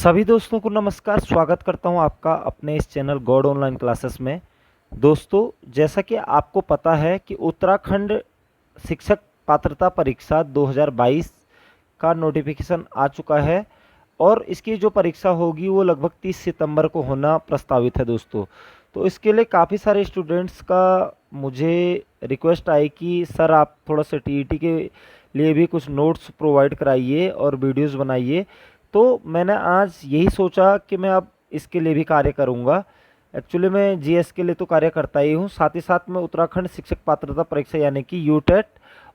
सभी दोस्तों को नमस्कार। स्वागत करता हूं आपका अपने इस चैनल गॉड ऑनलाइन क्लासेस में। दोस्तों, जैसा कि आपको पता है कि उत्तराखंड शिक्षक पात्रता परीक्षा 2022 का नोटिफिकेशन आ चुका है और इसकी जो परीक्षा होगी वो लगभग 30 सितंबर को होना प्रस्तावित है दोस्तों। तो इसके लिए काफ़ी सारे स्टूडेंट्स का मुझे रिक्वेस्ट आई कि सर आप थोड़ा सा टीईटी के लिए भी कुछ नोट्स प्रोवाइड कराइए और वीडियोस बनाइए। तो मैंने आज यही सोचा कि मैं अब इसके लिए भी कार्य करूँगा। एक्चुअली मैं जीएस के लिए तो कार्य करता ही हूँ, साथ ही साथ मैं उत्तराखंड शिक्षक पात्रता परीक्षा यानी कि यूटेट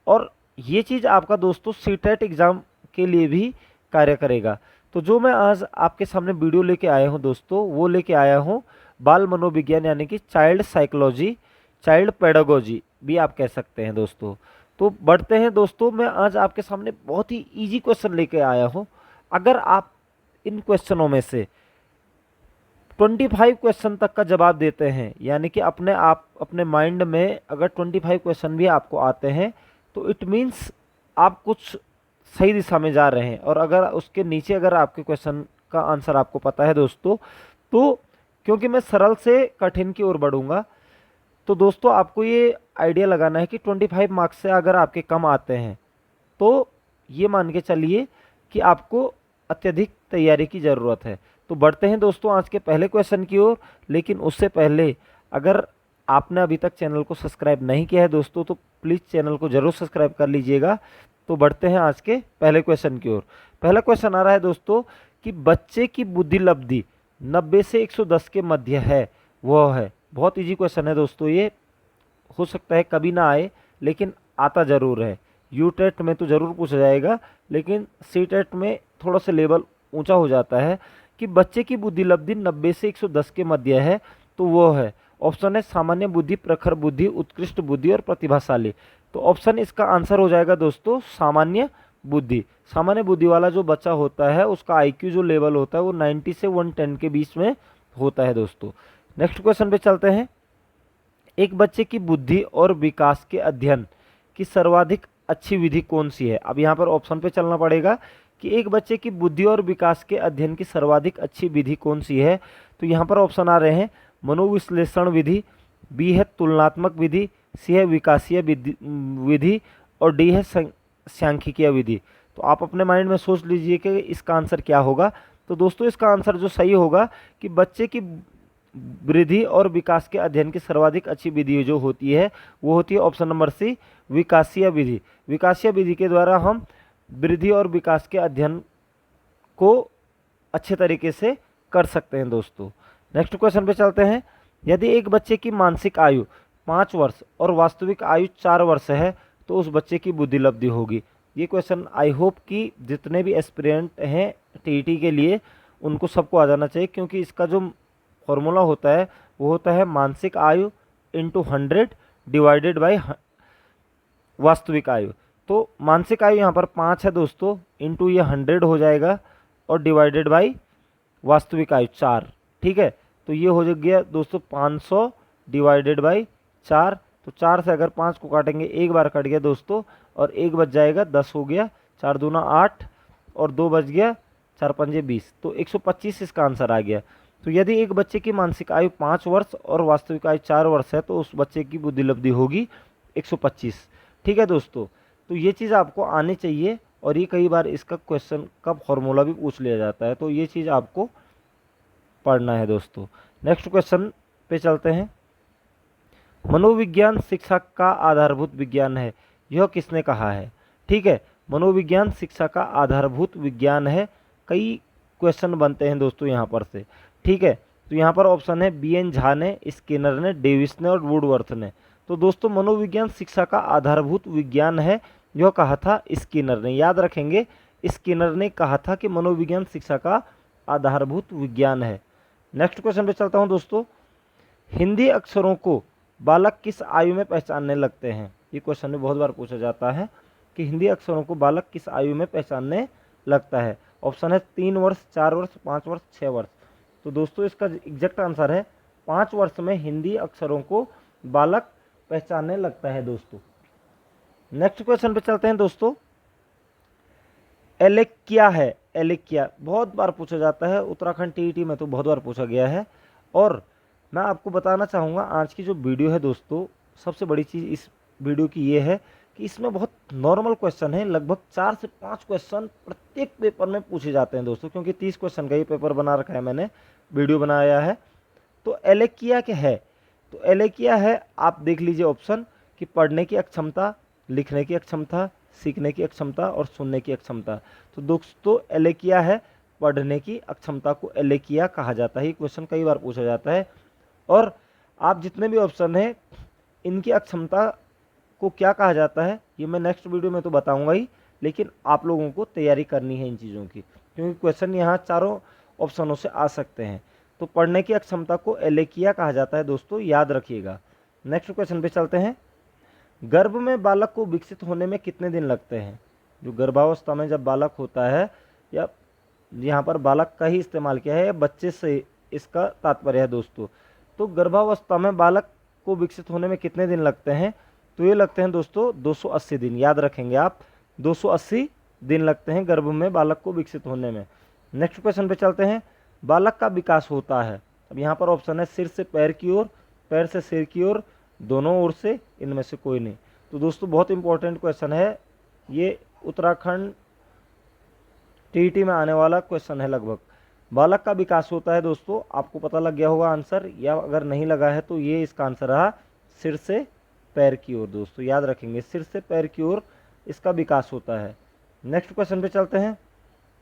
और ये चीज़ आपका दोस्तों सीटेट एग्ज़ाम के लिए भी कार्य करेगा। तो जो मैं आज आपके सामने वीडियो लेके आया हूँ दोस्तों, वो लेके आया हूँ बाल मनोविज्ञान यानी कि चाइल्ड साइकोलॉजी, चाइल्ड पेडागोजी भी आप कह सकते हैं दोस्तों। तो बढ़ते हैं दोस्तों, मैं आज आपके सामने बहुत ही इजी क्वेश्चन लेके आया हूँ। अगर आप इन क्वेश्चनों में से 25 क्वेश्चन तक का जवाब देते हैं, यानी कि अपने माइंड में अगर 25 क्वेश्चन भी आपको आते हैं तो इट मीन्स आप कुछ सही दिशा में जा रहे हैं। और अगर उसके नीचे अगर आपके क्वेश्चन का आंसर आपको पता है दोस्तों, तो क्योंकि मैं सरल से कठिन की ओर बढ़ूंगा, तो दोस्तों आपको ये आइडिया लगाना है कि 25 मार्क्स से अगर आपके कम आते हैं तो ये मान के चलिए कि आपको अत्यधिक तैयारी की ज़रूरत है। तो बढ़ते हैं दोस्तों आज के पहले क्वेश्चन की ओर। लेकिन उससे पहले अगर आपने अभी तक चैनल को सब्सक्राइब नहीं किया है दोस्तों, तो प्लीज़ चैनल को ज़रूर सब्सक्राइब कर लीजिएगा। तो बढ़ते हैं आज के पहले क्वेश्चन की ओर। पहला क्वेश्चन आ रहा है दोस्तों कि बच्चे की बुद्धि लब्धि 90 से 110 के मध्य है, वह है। बहुत ईजी क्वेश्चन है दोस्तों, ये हो सकता है कभी ना आए लेकिन आता ज़रूर है। यूटेट में तो ज़रूर पूछा जाएगा, लेकिन सीटेट में थोड़ा सा लेवल ऊंचा हो जाता है कि बच्चे की बुद्धि लब्धि 90 से 110 के मध्य है, तो वो है। ऑप्शन है सामान्य बुद्धि, प्रखर बुद्धि, उत्कृष्ट बुद्धि और प्रतिभाशाली। तो ऑप्शन इसका आंसर हो जाएगा दोस्तों सामान्य बुद्धि। सामान्य बुद्धि वाला जो बच्चा होता है उसका आईक्यू जो लेवल होता है वो 90 से 110 के बीच में होता है दोस्तों। नेक्स्ट क्वेश्चन पे चलते हैं। एक बच्चे की बुद्धि और विकास के अध्ययन की सर्वाधिक अच्छी विधि कौन सी है? अब यहाँ पर ऑप्शन पे चलना पड़ेगा कि एक बच्चे की बुद्धि और विकास के अध्ययन की सर्वाधिक अच्छी विधि कौन सी है। तो यहाँ पर ऑप्शन आ रहे हैं मनोविश्लेषण विधि, बी है तुलनात्मक विधि, सी है विकासीय विधि और डी है सांख्यिकीय विधि। तो आप अपने माइंड में सोच लीजिए कि इसका आंसर क्या होगा। तो दोस्तों इसका आंसर जो सही होगा कि बच्चे की वृद्धि और विकास के अध्ययन की सर्वाधिक अच्छी विधि जो होती है वो होती है ऑप्शन नंबर सी, विकासीय विधि। विकासीय विधि के द्वारा हम वृद्धि और विकास के अध्ययन को अच्छे तरीके से कर सकते हैं दोस्तों। नेक्स्ट क्वेश्चन पे चलते हैं। यदि एक बच्चे की मानसिक आयु 5 वर्ष और वास्तविक आयु 4 वर्ष है तो उस बच्चे की बुद्धि लब्धि होगी। ये क्वेश्चन आई होप कि जितने भी एस्पिरेंट हैं टीईटी के लिए उनको सबको आ जाना चाहिए, क्योंकि इसका जो फॉर्मूला होता है वो होता है मानसिक आयु इंटू 100 डिवाइडेड बाई वास्तविक आयु। तो मानसिक आयु यहाँ पर 5 है दोस्तों, इंटू ये 100 हो जाएगा और डिवाइडेड बाई वास्तविक आयु 4। ठीक है, तो ये हो गया दोस्तों 500 डिवाइडेड बाई 4। तो 4 से अगर 5 को काटेंगे एक बार कट गया दोस्तों और एक बच जाएगा, 10 हो गया, 4 दूना 8 और 2 बच गया, 4 पंजे 20। तो 125 इसका आंसर आ गया। तो यदि एक बच्चे की मानसिक आयु 5 वर्ष और वास्तविक आयु 4 वर्ष है तो उस बच्चे की बुद्धि लब्धि होगी 125। ठीक है दोस्तों, तो ये चीज़ आपको आनी चाहिए और ये कई बार इसका क्वेश्चन का फॉर्मूला भी पूछ लिया जाता है, तो ये चीज़ आपको पढ़ना है दोस्तों। नेक्स्ट क्वेश्चन पे चलते हैं। मनोविज्ञान शिक्षा का आधारभूत विज्ञान है, यह किसने कहा है? ठीक है, मनोविज्ञान शिक्षा का आधारभूत विज्ञान है। कई क्वेश्चन बनते हैं दोस्तों यहाँ पर से। ठीक है, तो यहाँ पर ऑप्शन है BN झा ने, स्किनर ने, डेविस ने और वुडवर्थ ने। तो दोस्तों मनोविज्ञान शिक्षा का आधारभूत विज्ञान है, यह कहा था स्किनर ने। याद रखेंगे, स्किनर ने कहा था कि मनोविज्ञान शिक्षा का आधारभूत विज्ञान है। नेक्स्ट क्वेश्चन पे चलता हूँ दोस्तों। हिंदी अक्षरों को बालक किस आयु में पहचानने लगते हैं? ये क्वेश्चन भी बहुत बार पूछा जाता है कि हिंदी अक्षरों को बालक किस आयु में पहचानने लगता है। ऑप्शन है 3 वर्ष, 4 वर्ष, 5 वर्ष, 6 वर्ष। तो दोस्तों इसका एग्जैक्ट आंसर है 5 वर्ष में हिंदी अक्षरों को बालक पहचानने लगता है दोस्तों। नेक्स्ट क्वेश्चन पे चलते हैं दोस्तों। एलेक्किया है। एलेक्किया बहुत बार पूछा जाता है, उत्तराखंड टीईटी में तो बहुत बार पूछा गया है। और मैं आपको बताना चाहूँगा आज की जो वीडियो है दोस्तों, सबसे बड़ी चीज़ इस वीडियो की ये है कि इसमें बहुत नॉर्मल क्वेश्चन है। लगभग 4 से 5 क्वेश्चन प्रत्येक पेपर में पूछे जाते हैं दोस्तों, क्योंकि 30 क्वेश्चन का ये पेपर बना रखा है, मैंने वीडियो बनाया है। तो एलेक्किया क्या है? तो एलेक्किया है, आप देख लीजिए ऑप्शन, कि पढ़ने की अक्षमता, लिखने की अक्षमता, सीखने की अक्षमता और सुनने की अक्षमता। तो दोस्तों एलेक्किया है, पढ़ने की अक्षमता को एलेक्किया कहा जाता है। ये क्वेश्चन कई बार पूछा जाता है। और आप जितने भी ऑप्शन हैं, इनकी अक्षमता को क्या कहा जाता है ये मैं नेक्स्ट वीडियो में तो बताऊंगा ही, लेकिन आप लोगों को तैयारी करनी है इन चीज़ों की, क्योंकि क्वेश्चन यहाँ चारों ऑप्शनों से आ सकते हैं। तो पढ़ने की अक्षमता को एलेक्किया कहा जाता है दोस्तों, याद रखिएगा। नेक्स्ट क्वेश्चन पे चलते हैं। गर्भ में बालक को विकसित होने में कितने दिन लगते हैं? जो गर्भावस्था में जब बालक होता है, या यहाँ पर बालक का ही इस्तेमाल किया है, बच्चे से इसका तात्पर्य है दोस्तों। तो गर्भावस्था में बालक को विकसित होने में कितने दिन लगते हैं? तो ये लगते हैं दोस्तों 280 दिन, याद रखेंगे आप, 280 दिन लगते हैं गर्भ में बालक को विकसित होने में। नेक्स्ट क्वेश्चन पे चलते हैं। बालक का विकास होता है, अब यहाँ पर ऑप्शन है सिर से पैर की ओर, पैर से सिर की ओर, दोनों ओर से, इनमें से कोई नहीं। तो दोस्तों बहुत इंपॉर्टेंट क्वेश्चन है ये, उत्तराखंड टीईटी में आने वाला क्वेश्चन है लगभग। बालक का विकास होता है दोस्तों, आपको पता लग गया होगा आंसर, या अगर नहीं लगा है तो ये इसका आंसर रहा, सिर से पैर की ओर। दोस्तों याद रखेंगे, सिर से पैर की ओर इसका विकास होता है। नेक्स्ट क्वेश्चन पे चलते हैं।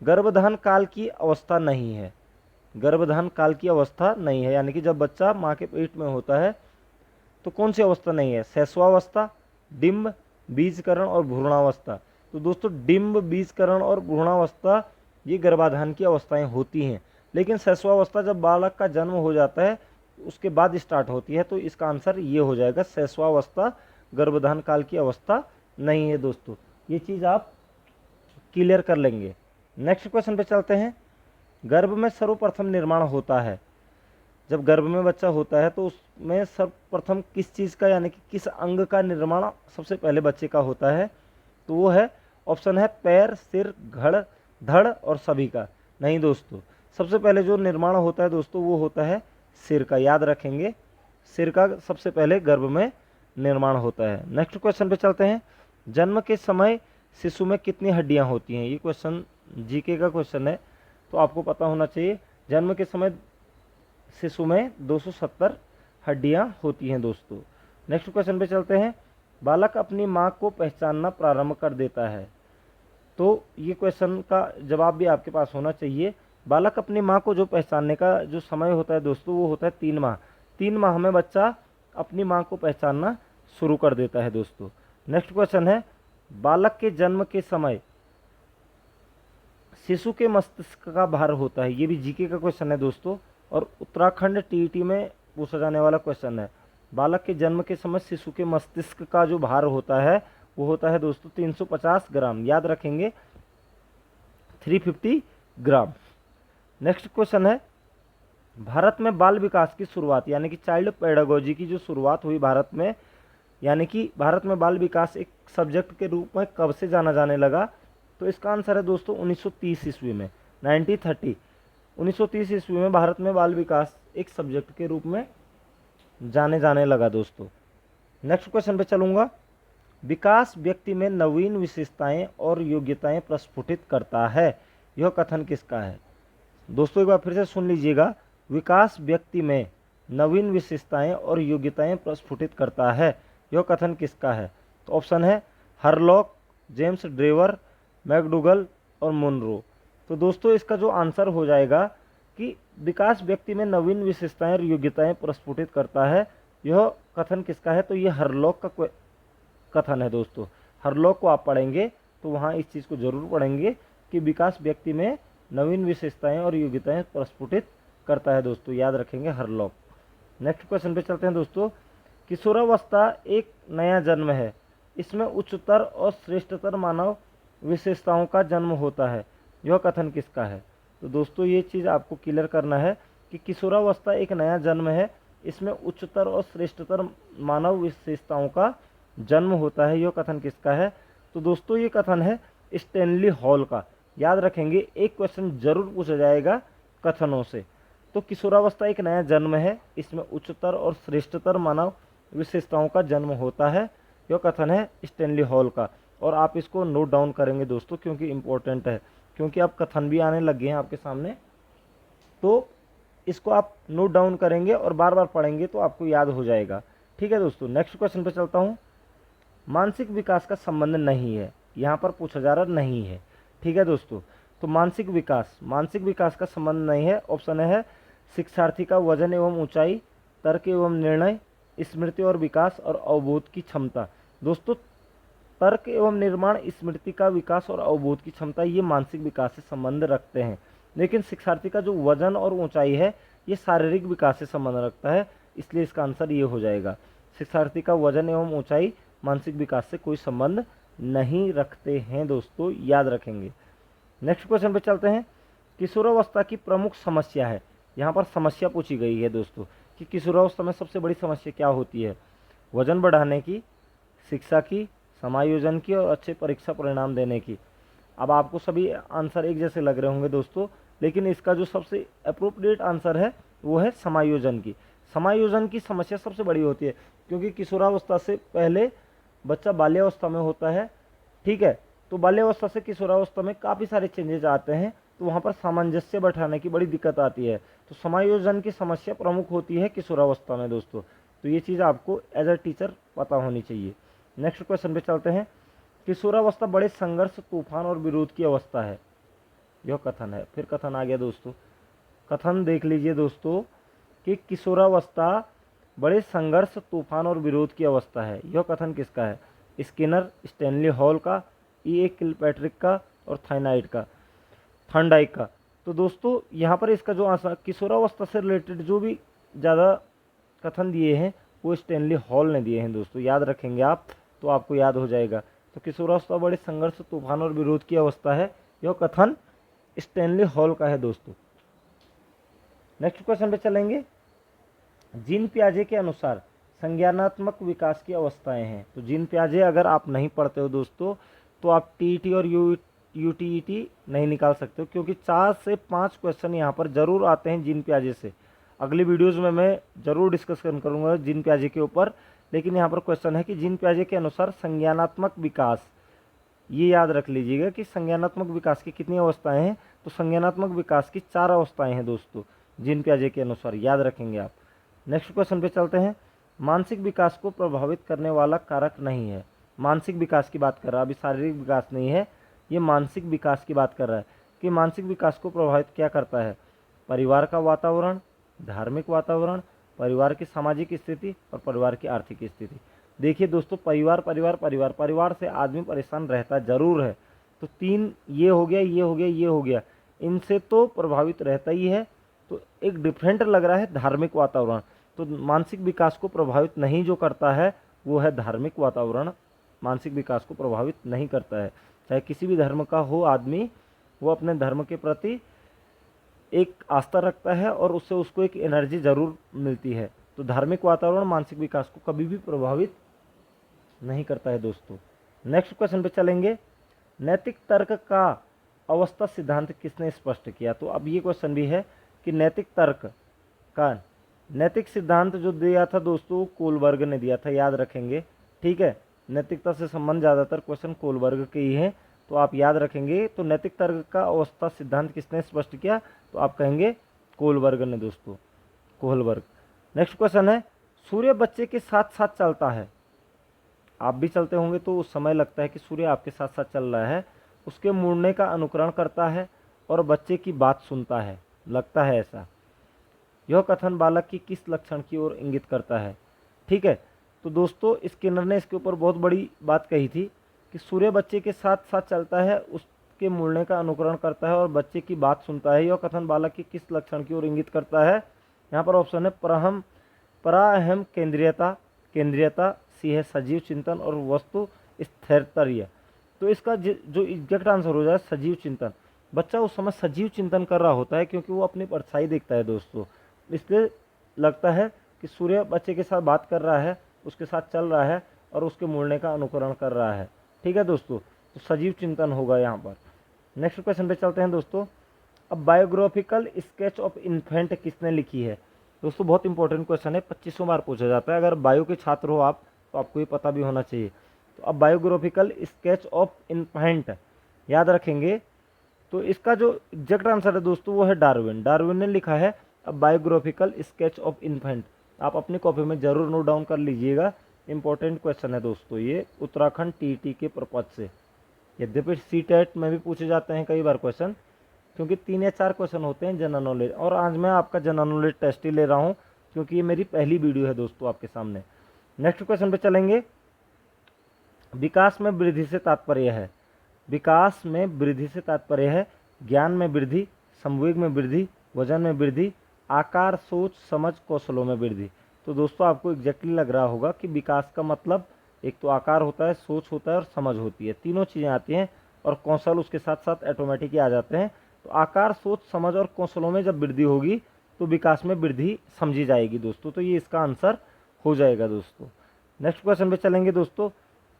गर्भधान काल की अवस्था नहीं है। गर्भधान काल की अवस्था नहीं है, यानी कि जब बच्चा माँ के पेट में होता है तो कौन सी अवस्था नहीं है? शैशवावस्था, डिम्ब, बीजकरण और भ्रूणावस्था। तो दोस्तों डिम्ब, बीजकरण और भ्रूणावस्था ये गर्भाधान की अवस्थाएं होती हैं, लेकिन शैशवावस्था जब बालक का जन्म हो जाता है उसके बाद स्टार्ट होती है। तो इसका आंसर ये हो जाएगा, शैशवावस्था गर्भधान काल की अवस्था नहीं है दोस्तों। ये चीज़ आप क्लियर कर लेंगे। नेक्स्ट क्वेश्चन पे चलते हैं। गर्भ में सर्वप्रथम निर्माण होता है, जब गर्भ में बच्चा होता है तो उसमें सर्वप्रथम किस चीज़ का, यानी कि किस अंग का निर्माण सबसे पहले बच्चे का होता है? तो वो है, ऑप्शन है पैर, सिर, धड़ और सभी का। नहीं दोस्तों, सबसे पहले जो निर्माण होता है दोस्तों वो होता है सिर का, याद रखेंगे, सिर का सबसे पहले गर्भ में निर्माण होता है। नेक्स्ट क्वेश्चन पे चलते हैं। जन्म के समय शिशु में कितनी हड्डियां होती हैं? ये क्वेश्चन जीके का क्वेश्चन है, तो आपको पता होना चाहिए। जन्म के समय शिशु में 270 हड्डियां होती हैं दोस्तों। नेक्स्ट क्वेश्चन पे चलते हैं। बालक अपनी माँ को पहचानना प्रारंभ कर देता है, तो ये क्वेश्चन का जवाब भी आपके पास होना चाहिए। बालक अपनी माँ को जो पहचानने का जो समय होता है दोस्तों वो होता है 3 माह। 3 माह में बच्चा अपनी माँ को पहचानना शुरू कर देता है दोस्तों। नेक्स्ट क्वेश्चन है। बालक के जन्म के समय शिशु के मस्तिष्क का भार होता है, ये भी जीके का क्वेश्चन है दोस्तों, और उत्तराखंड टीईटी में पूछा जाने वाला क्वेश्चन है। बालक के जन्म के समय शिशु के मस्तिष्क का जो भार होता है वो होता है दोस्तों 350 ग्राम, याद रखेंगे, 350 ग्राम। नेक्स्ट क्वेश्चन है। भारत में बाल विकास की शुरुआत, यानी कि चाइल्ड पेडागोजी की जो शुरुआत हुई भारत में, यानी कि भारत में बाल विकास एक सब्जेक्ट के रूप में कब से जाना जाने लगा? तो इसका आंसर है दोस्तों 1930 ईस्वी में, 1930 ईस्वी में भारत में बाल विकास एक सब्जेक्ट के रूप में जाने लगा दोस्तों। नेक्स्ट क्वेश्चन पे चलूँगा। विकास व्यक्ति में नवीन विशेषताएं और योग्यताएं प्रस्फुटित करता है, यह कथन किसका है? दोस्तों एक बार फिर से सुन लीजिएगा। विकास व्यक्ति में नवीन विशेषताएं और योग्यताएं प्रस्फुटित करता है, यह कथन किसका है? तो ऑप्शन है हरलॉक, जेम्स ड्रेवर, मैकडूगल और मुनरो। तो दोस्तों इसका जो आंसर हो जाएगा कि विकास व्यक्ति में नवीन विशेषताएं और योग्यताएं प्रस्फुटित करता है, यह कथन किसका है? तो यह हरलॉक का कथन है दोस्तों। हरलॉक को आप पढ़ेंगे तो वहाँ इस चीज़ को जरूर पढ़ेंगे कि विकास व्यक्ति में नवीन विशेषताएं और योग्यताएं प्रस्फुटित करता है दोस्तों, याद रखेंगे हरलॉक। नेक्स्ट क्वेश्चन पे चलते हैं दोस्तों। किशोरावस्था एक नया जन्म है, इसमें उच्चतर और श्रेष्ठतर मानव विशेषताओं का जन्म होता है, यह कथन किसका है? तो दोस्तों ये चीज़ आपको क्लियर करना है कि किशोरावस्था एक नया जन्म है, इसमें उच्चतर और श्रेष्ठतर मानव विशेषताओं का जन्म होता है, यह कथन किसका है? तो दोस्तों ये कथन है स्टैनली हॉल का। याद रखेंगे, एक क्वेश्चन जरूर पूछा जाएगा कथनों से। तो किशोरावस्था एक नया जन्म है, इसमें उच्चतर और श्रेष्ठतर मानव विशेषताओं का जन्म होता है। यह कथन है स्टैनली हॉल का, और आप इसको नोट डाउन करेंगे दोस्तों, क्योंकि इंपॉर्टेंट है, क्योंकि अब कथन भी आने लग गए हैं आपके सामने। तो इसको आप नोट डाउन करेंगे और बार बार पढ़ेंगे तो आपको याद हो जाएगा। ठीक है दोस्तों, नेक्स्ट क्वेश्चन पे चलता हूँ। मानसिक विकास का संबंध नहीं है, यहाँ पर पूछा जा रहा नहीं है। ठीक है दोस्तों, तो मानसिक विकास का संबंध नहीं है। ऑप्शन है शिक्षार्थी का वजन एवं ऊंचाई, तर्क एवं निर्णय, स्मृति और विकास और अवबोध की क्षमता। दोस्तों, तर्क एवं निर्माण, स्मृति का विकास और अवबोध की क्षमता, ये मानसिक विकास से संबंध रखते हैं। लेकिन शिक्षार्थी का जो वजन और ऊंचाई है, ये शारीरिक विकास से संबंध रखता है, इसलिए इसका आंसर ये हो जाएगा। शिक्षार्थी का वजन एवं ऊंचाई मानसिक विकास से कोई संबंध नहीं रखते हैं दोस्तों, याद रखेंगे। नेक्स्ट क्वेश्चन पे चलते हैं। किशोरावस्था की प्रमुख समस्या है, यहाँ पर समस्या पूछी गई है दोस्तों कि किशोरावस्था में सबसे बड़ी समस्या क्या होती है। वजन बढ़ाने की, शिक्षा की, समायोजन की और अच्छे परीक्षा परिणाम देने की। अब आपको सभी आंसर एक जैसे लग रहे होंगे दोस्तों, लेकिन इसका जो सबसे अप्रोप्रिएट आंसर है वो है समायोजन की। समायोजन की समस्या सबसे बड़ी होती है, क्योंकि किशोरावस्था से पहले बच्चा बाल्यावस्था में होता है। ठीक है, तो बाल्यावस्था से किशोरावस्था में काफ़ी सारे चेंजेज आते हैं, तो वहाँ पर सामंजस्य बैठाने की बड़ी दिक्कत आती है। तो समायोजन की समस्या प्रमुख होती है किशोरावस्था में दोस्तों, तो ये चीज़ आपको एज अ टीचर पता होनी चाहिए। नेक्स्ट क्वेश्चन पे चलते हैं। किशोरावस्था बड़े संघर्ष, तूफान और विरोध की अवस्था है, यह कथन है। फिर कथन आ गया दोस्तों, कथन देख लीजिए दोस्तों कि किशोरावस्था बड़े संघर्ष, तूफान और विरोध की अवस्था है। यह कथन किसका है? स्किनर, स्टैनली हॉल का, E.A. किलपैट्रिक का और थर्नडाइक का। तो दोस्तों यहाँ पर इसका जो आंसर किशोरावस्था से रिलेटेड जो भी ज़्यादा कथन दिए हैं वो स्टैनली हॉल ने दिए हैं दोस्तों, याद रखेंगे आप तो आपको याद हो जाएगा। तो किशोरावस्था बड़े संघर्ष, तूफान और विरोध की अवस्था है, यह कथन स्टैनली हॉल का है दोस्तों। नेक्स्ट क्वेश्चन पे चलेंगे। जीन पियाजे के अनुसार संज्ञानात्मक विकास की अवस्थाएं हैं। तो जीन पियाजे अगर आप नहीं पढ़ते हो दोस्तों तो आप टीईटी और यूटीईटी नहीं निकाल सकते हो, क्योंकि 4 से 5 क्वेश्चन यहाँ पर जरूर आते हैं जीन पियाजे से। अगली वीडियोज़ में मैं जरूर डिस्कशन करूँगा जीन पियाजे के ऊपर, लेकिन यहाँ पर क्वेश्चन है कि जीन पियाजे के अनुसार संज्ञानात्मक विकास, ये याद रख लीजिएगा कि संज्ञानात्मक विकास की कितनी अवस्थाएं हैं। तो संज्ञानात्मक विकास की 4 अवस्थाएं हैं दोस्तों जीन पियाजे के अनुसार, याद रखेंगे आप। नेक्स्ट क्वेश्चन पे चलते हैं। मानसिक विकास को प्रभावित करने वाला कारक नहीं है। मानसिक विकास की बात कर रहा है, अभी शारीरिक विकास नहीं है, ये मानसिक विकास की बात कर रहा है कि मानसिक विकास को प्रभावित क्या करता है। परिवार का वातावरण, धार्मिक वातावरण, परिवार की सामाजिक स्थिति और परिवार की आर्थिक स्थिति। देखिए दोस्तों, परिवार से आदमी परेशान रहता जरूर है, तो 3 ये हो गया, ये हो गया, ये हो गया, इनसे तो प्रभावित रहता ही है। तो एक डिफरेंट लग रहा है धार्मिक वातावरण, तो मानसिक विकास को प्रभावित नहीं जो करता है वो है धार्मिक वातावरण, मानसिक विकास को प्रभावित नहीं करता है। चाहे किसी भी धर्म का हो आदमी, वो अपने धर्म के प्रति एक आस्था रखता है और उससे उसको एक एनर्जी जरूर मिलती है। तो धार्मिक वातावरण मानसिक विकास को कभी भी प्रभावित नहीं करता है दोस्तों। नेक्स्ट क्वेश्चन पे चलेंगे। नैतिक तर्क का अवस्था सिद्धांत किसने स्पष्ट किया? तो अब ये क्वेश्चन भी है कि नैतिक तर्क का नैतिक सिद्धांत जो दिया था दोस्तों कोलबर्ग ने दिया था, याद रखेंगे। ठीक है, नैतिकता से संबंध ज़्यादातर क्वेश्चन कोलबर्ग के ही हैं, तो आप याद रखेंगे। तो नैतिक तर्क का अवस्था सिद्धांत किसने स्पष्ट किया? तो आप कहेंगे कोलबर्ग ने दोस्तों, कोहलबर्ग। नेक्स्ट क्वेश्चन है। सूर्य बच्चे के साथ साथ चलता है, आप भी चलते होंगे तो उस समय लगता है कि सूर्य आपके साथ साथ चल रहा है, उसके मुड़ने का अनुकरण करता है और बच्चे की बात सुनता है, लगता है ऐसा। यह कथन बालक की किस लक्षण की ओर इंगित करता है? ठीक है, तो दोस्तों स्किनर ने इसके ऊपर बहुत बड़ी बात कही थी कि सूर्य बच्चे के साथ साथ चलता है, उसके मुड़ने का अनुकरण करता है और बच्चे की बात सुनता है। यह कथन बालक की किस लक्षण की ओर इंगित करता है? यहाँ पर ऑप्शन है पराहम केंद्रीयता, सी है सजीव चिंतन और वस्तु स्थिरतर्य। तो इसका जो एग्जैक्ट आंसर हो जाए सजीव चिंतन। बच्चा उस समय सजीव चिंतन कर रहा होता है क्योंकि वो अपनी परछाई देखता है दोस्तों, इसलिए लगता है कि सूर्य बच्चे के साथ बात कर रहा है, उसके साथ चल रहा है और उसके मुड़ने का अनुकरण कर रहा है। ठीक है दोस्तों, तो सजीव चिंतन होगा यहाँ पर। नेक्स्ट क्वेश्चन पे चलते हैं दोस्तों। अब बायोग्राफिकल स्केच ऑफ इन्फेंट किसने लिखी है? दोस्तों बहुत इंपॉर्टेंट क्वेश्चन है, 2500 बार पूछा जाता है। अगर बायो के छात्र हो आप तो आपको ये पता भी होना चाहिए। तो अब बायोग्राफिकल स्केच ऑफ इन्फेंट याद रखेंगे तो इसका जो एग्जैक्ट आंसर है दोस्तों वो है डार्विन। डार्विन ने लिखा है अब बायोग्राफिकल स्केच ऑफ इन्फेंट। आप अपनी कॉपी में जरूर नोट डाउन कर लीजिएगा, इंपॉर्टेंट क्वेश्चन है दोस्तों ये उत्तराखंड टीईटी के पर्पज से। यद्यपि सीटेट में भी पूछे जाते हैं कई बार क्वेश्चन, क्योंकि 3 या 4 क्वेश्चन होते हैं जनरल नॉलेज, और आज मैं आपका जनरल नॉलेज टेस्ट ही ले रहा हूँ क्योंकि ये मेरी पहली वीडियो है दोस्तों आपके सामने। नेक्स्ट क्वेश्चन पे चलेंगे। विकास में वृद्धि से तात्पर्य है, विकास में वृद्धि से तात्पर्य है ज्ञान में वृद्धि, संवेग में वृद्धि, वजन में वृद्धि, आकार, सोच, समझ, कौशलों में वृद्धि। तो दोस्तों आपको एग्जैक्टली लग रहा होगा कि विकास का मतलब एक तो आकार होता है, सोच होता है और समझ होती है, तीनों चीज़ें आती हैं और कौशल उसके साथ साथ ऑटोमेटिक ही आ जाते हैं। तो आकार, सोच, समझ और कौशलों में जब वृद्धि होगी तो विकास में वृद्धि समझी जाएगी दोस्तों। तो ये इसका आंसर हो जाएगा दोस्तों। नेक्स्ट क्वेश्चन पे चलेंगे दोस्तों।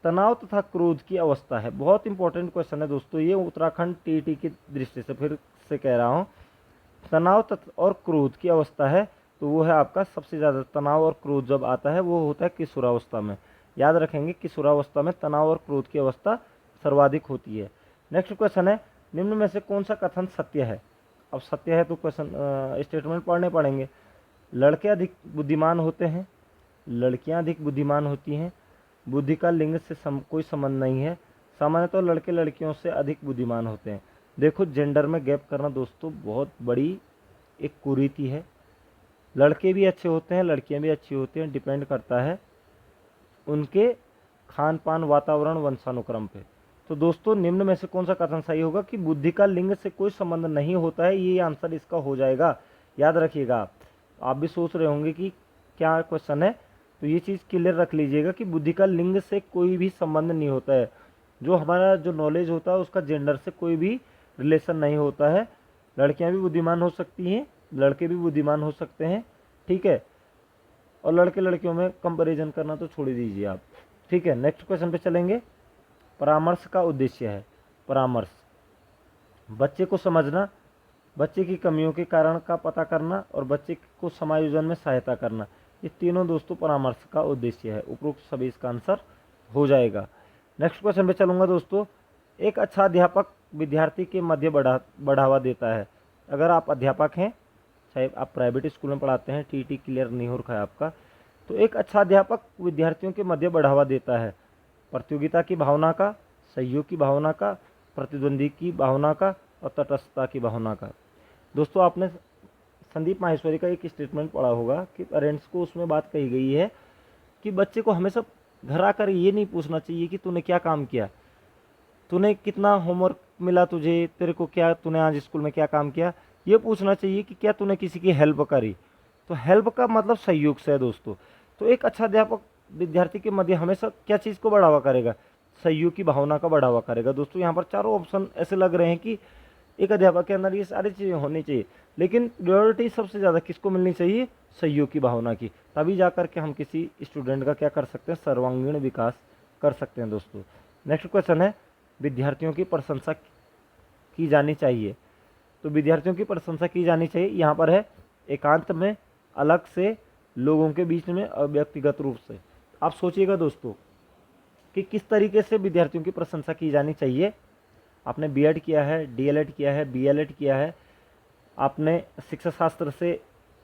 तनाव तथा क्रोध की अवस्था है, बहुत इंपॉर्टेंट क्वेश्चन है दोस्तों ये उत्तराखंड टीईटी की दृष्टि से फिर से कह रहा हूँ। तनाव तथा और क्रोध की अवस्था है तो वो है आपका सबसे ज़्यादा तनाव और क्रोध जब आता है वो होता है किशोरावस्था में। याद रखेंगे किशोरावस्था में तनाव और क्रोध की अवस्था सर्वाधिक होती है। नेक्स्ट क्वेश्चन है निम्न में से कौन सा कथन सत्य है? अब सत्य है तो क्वेश्चन स्टेटमेंट पढ़ने पड़ेंगे। लड़के अधिक बुद्धिमान होते हैं, लड़कियां अधिक बुद्धिमान होती हैं, बुद्धि का लिंग से कोई संबंध नहीं है, सामान्यतः तो लड़के लड़कियों से अधिक बुद्धिमान होते हैं। देखो जेंडर में गैप करना दोस्तों बहुत बड़ी एक कुरीति है। लड़के भी अच्छे होते हैं, लड़कियां भी अच्छी होती हैं, डिपेंड करता है उनके खान पान, वातावरण, वंशानुक्रम पे। तो दोस्तों निम्न में से कौन सा कथन सही होगा कि बुद्धि का लिंग से कोई संबंध नहीं होता है, ये आंसर इसका हो जाएगा। याद रखिएगा आप भी सोच रहे होंगे कि क्या क्वेश्चन है, तो ये चीज़ क्लियर रख लीजिएगा कि बुद्धि का लिंग से कोई भी संबंध नहीं होता है। जो हमारा जो नॉलेज होता है उसका जेंडर से कोई भी रिलेशन नहीं होता है। लड़कियां भी बुद्धिमान हो सकती हैं, लड़के भी बुद्धिमान हो सकते हैं, ठीक है। और लड़के लड़कियों में कंपैरिजन करना तो छोड़ दीजिए आप, ठीक है। नेक्स्ट क्वेश्चन पे चलेंगे। परामर्श का उद्देश्य है, परामर्श बच्चे को समझना, बच्चे की कमियों के कारण का पता करना और बच्चे को समायोजन में सहायता करना, ये तीनों दोस्तों परामर्श का उद्देश्य है। उपरोक्त सभी इसका आंसर हो जाएगा। नेक्स्ट क्वेश्चन पे चलूँगा दोस्तों। एक अच्छा अध्यापक विद्यार्थी के मध्य बढ़ावा देता है। अगर आप अध्यापक हैं, चाहे आप प्राइवेट स्कूल में पढ़ाते हैं, टीटी क्लियर नहीं हो रखा है आपका, तो एक अच्छा अध्यापक विद्यार्थियों के मध्य बढ़ावा देता है प्रतियोगिता की भावना का, सहयोग की भावना का, प्रतिद्वंदी की भावना का और तटस्थता की भावना का। दोस्तों आपने संदीप माहेश्वरी का एक स्टेटमेंट पढ़ा होगा कि पेरेंट्स को उसमें बात कही गई है कि बच्चे को हमेशा घर आकर ये नहीं पूछना चाहिए कि तूने क्या काम किया, तूने कितना होमवर्क मिला तुझे, तेरे को क्या, तूने आज स्कूल में क्या काम किया, ये पूछना चाहिए कि क्या तूने किसी की हेल्प करी। तो हेल्प का मतलब सहयोग से है दोस्तों। तो एक अच्छा अध्यापक विद्यार्थी के मध्य हमेशा क्या चीज़ को बढ़ावा करेगा? सहयोग की भावना का बढ़ावा करेगा। दोस्तों यहाँ पर चारों ऑप्शन ऐसे लग रहे हैं कि एक अध्यापक के अंदर ये सारी चीज़ें होनी चाहिए, लेकिन प्रायोरिटी सबसे ज़्यादा किसको मिलनी चाहिए? सहयोग की भावना की। तभी जाकर के हम किसी स्टूडेंट का क्या कर सकते हैं? सर्वांगीण विकास कर सकते हैं दोस्तों। नेक्स्ट क्वेश्चन है विद्यार्थियों की प्रशंसा की जानी चाहिए। तो विद्यार्थियों की प्रशंसा की जानी चाहिए यहाँ पर है एकांत में, अलग से, लोगों के बीच में और व्यक्तिगत रूप से। आप सोचिएगा दोस्तों कि किस तरीके से विद्यार्थियों की प्रशंसा की जानी चाहिए। आपने बीएड किया है, डीएलएड किया है, बीएलएड किया है, आपने शिक्षा शास्त्र से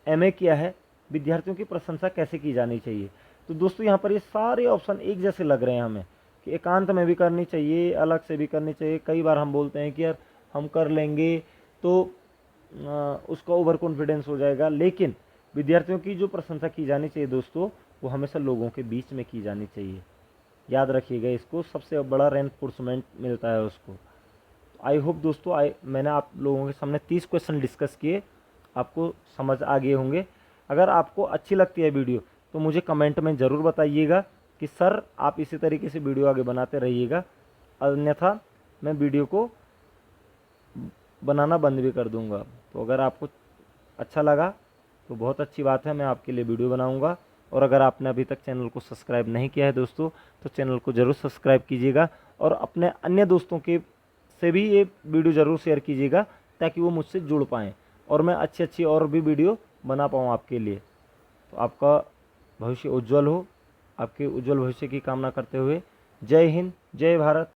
एमए किया है, विद्यार्थियों की प्रशंसा कैसे की जानी चाहिए? तो दोस्तों यहाँ पर ये सारे ऑप्शन एक जैसे लग रहे हैं हमें कि एकांत में भी करनी चाहिए, अलग से भी करनी चाहिए। कई बार हम बोलते हैं कि यार हम कर लेंगे तो उसका ओवर कॉन्फिडेंस हो जाएगा, लेकिन विद्यार्थियों की जो प्रशंसा की जानी चाहिए दोस्तों वो हमेशा लोगों के बीच में की जानी चाहिए। याद रखिएगा इसको, सबसे बड़ा रेनफोर्समेंट मिलता है उसको। आई होप दोस्तों मैंने आप लोगों के सामने 30 क्वेश्चन डिस्कस किए, आपको समझ आ गए होंगे। अगर आपको अच्छी लगती है वीडियो तो मुझे कमेंट में ज़रूर बताइएगा कि सर आप इसी तरीके से वीडियो आगे बनाते रहिएगा, अन्यथा मैं वीडियो को बनाना बंद भी कर दूंगा। तो अगर आपको अच्छा लगा तो बहुत अच्छी बात है, मैं आपके लिए वीडियो बनाऊंगा। और अगर आपने अभी तक चैनल को सब्सक्राइब नहीं किया है दोस्तों तो चैनल को ज़रूर सब्सक्राइब कीजिएगा और अपने अन्य दोस्तों के से भी ये वीडियो ज़रूर शेयर कीजिएगा ताकि वो मुझसे जुड़ पाएँ और मैं अच्छी अच्छी और भी वीडियो बना पाऊँ आपके लिए। तो आपका भविष्य उज्जवल हो, आपके उज्जवल भविष्य की कामना करते हुए जय हिंद, जय भारत।